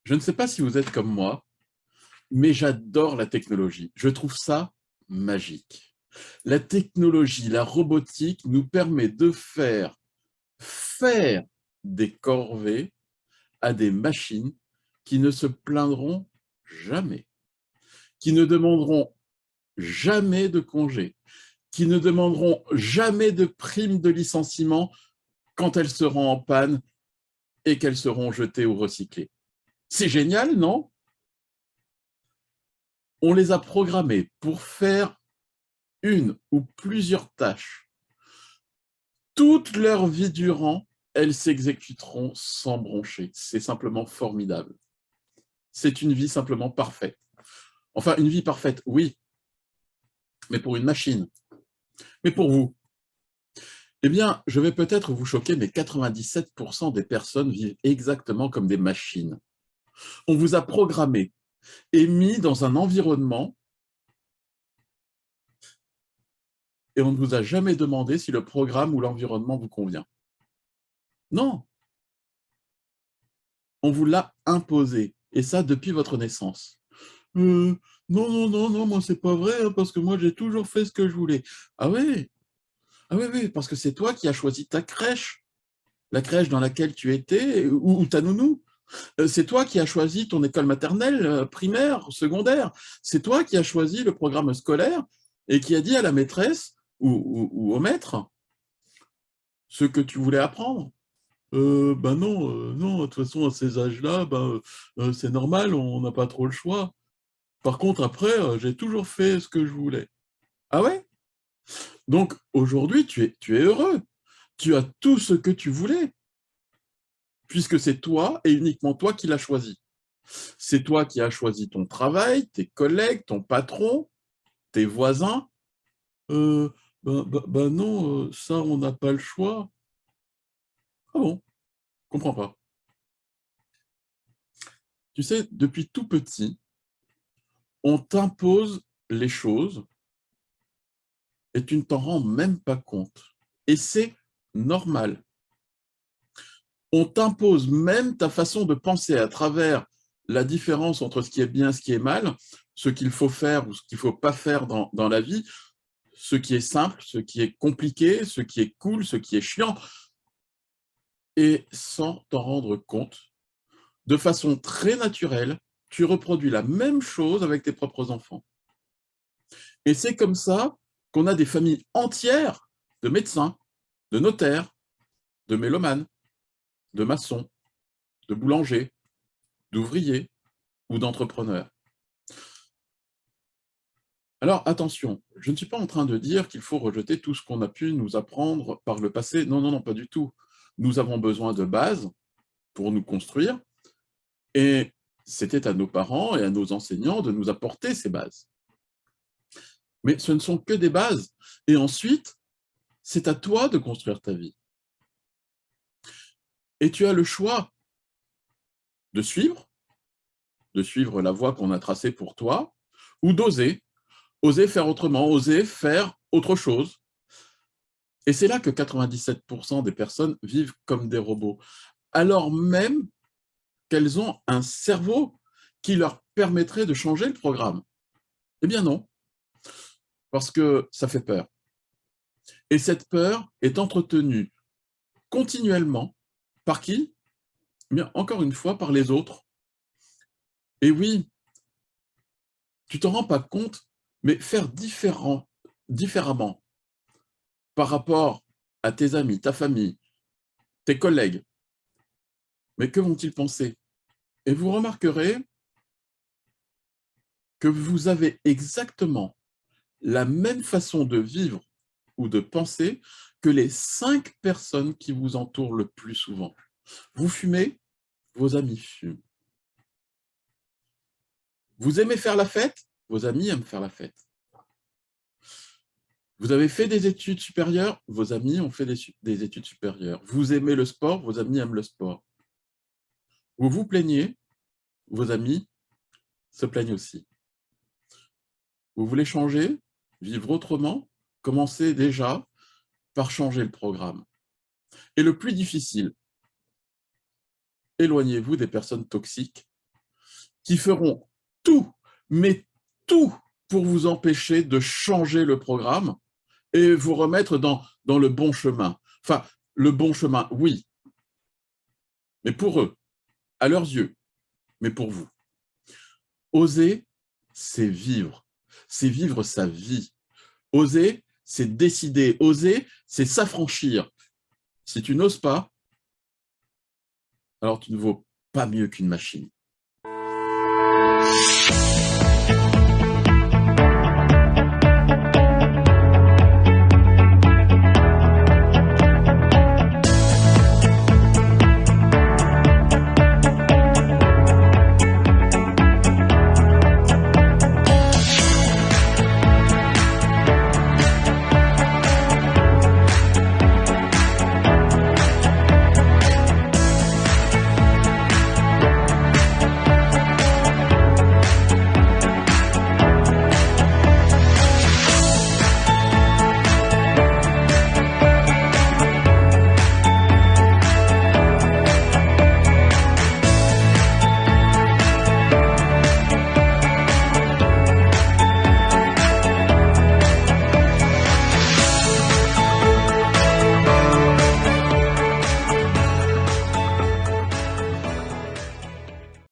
Je ne sais pas si vous êtes comme moi, mais j'adore la technologie. Je trouve ça magique. La technologie, la robotique nous permet de faire des corvées à des machines qui ne se plaindront jamais, qui ne demanderont jamais de congé, qui ne demanderont jamais de prime de licenciement quand elles seront en panne et qu'elles seront jetées ou recyclées. C'est génial, non? On les a programmées pour faire une ou plusieurs tâches. Toute leur vie durant, elles s'exécuteront sans broncher. C'est simplement formidable. C'est une vie simplement parfaite. Enfin, une vie parfaite, oui, mais pour une machine. Mais pour vous, eh bien, je vais peut-être vous choquer, mais 97% des personnes vivent exactement comme des machines. On vous a programmé et mis dans un environnement et on ne vous a jamais demandé si le programme ou l'environnement vous convient. Non, on vous l'a imposé, et ça depuis votre naissance. Non, non, non, non, moi c'est pas vrai, hein, parce que moi j'ai toujours fait ce que je voulais. Ah ouais? Ah oui, oui, parce que c'est toi qui as choisi ta crèche, la crèche dans laquelle tu étais, ou ta nounou. C'est toi qui as choisi ton école maternelle, primaire, secondaire. C'est toi qui as choisi le programme scolaire et qui a dit à la maîtresse ou au maître ce que tu voulais apprendre. Ben non, non, de toute façon, à ces âges-là, ben, c'est normal, on n'a pas trop le choix. Par contre, après, j'ai toujours fait ce que je voulais. Ah ouais? Donc, aujourd'hui, tu es heureux. Tu as tout ce que tu voulais, puisque c'est toi et uniquement toi qui l'as choisi. C'est toi qui as choisi ton travail, tes collègues, ton patron, tes voisins. Euh, ben non, ça, on n'a pas le choix. Ah bon? Je comprends pas. Tu sais, depuis tout petit, on t'impose les choses et tu ne t'en rends même pas compte. Et c'est normal. On t'impose même ta façon de penser à travers la différence entre ce qui est bien et ce qui est mal, ce qu'il faut faire ou ce qu'il ne faut pas faire dans la vie, ce qui est simple, ce qui est compliqué, ce qui est cool, ce qui est chiant, et sans t'en rendre compte, de façon très naturelle, tu reproduis la même chose avec tes propres enfants. Et c'est comme ça qu'on a des familles entières de médecins, de notaires, de mélomanes, de maçons, de boulangers, d'ouvriers ou d'entrepreneurs. Alors attention, je ne suis pas en train de dire qu'il faut rejeter tout ce qu'on a pu nous apprendre par le passé. Non, non, non, pas du tout. Nous avons besoin de bases pour nous construire et c'était à nos parents et à nos enseignants de nous apporter ces bases. Mais ce ne sont que des bases. Et ensuite, c'est à toi de construire ta vie. Et tu as le choix de suivre la voie qu'on a tracée pour toi, ou d'oser, oser faire autrement, oser faire autre chose. Et c'est là que 97% des personnes vivent comme des robots, alors même qu'elles ont un cerveau qui leur permettrait de changer le programme. Eh bien non, parce que ça fait peur. Et cette peur est entretenue continuellement par qui? Eh bien, encore une fois, par les autres. Et oui, tu t'en rends pas compte, mais faire différemment par rapport à tes amis, ta famille, tes collègues, mais que vont-ils penser? Et vous remarquerez que vous avez exactement la même façon de vivre ou de penser que les 5 personnes qui vous entourent le plus souvent. Vous fumez, vos amis fument. Vous aimez faire la fête, vos amis aiment faire la fête. Vous avez fait des études supérieures, vos amis ont fait des études supérieures. Vous aimez le sport, vos amis aiment le sport. Vous vous plaignez, vos amis se plaignent aussi. Vous voulez changer, vivre autrement, commencez déjà par changer le programme. Et le plus difficile, éloignez-vous des personnes toxiques qui feront tout, mais tout pour vous empêcher de changer le programme et vous remettre dans le bon chemin. Enfin, le bon chemin, oui, mais pour eux, à leurs yeux, mais pour vous. Oser, c'est vivre sa vie. Oser, c'est décider. Oser, c'est s'affranchir. Si tu n'oses pas, alors tu ne vaux pas mieux qu'une machine.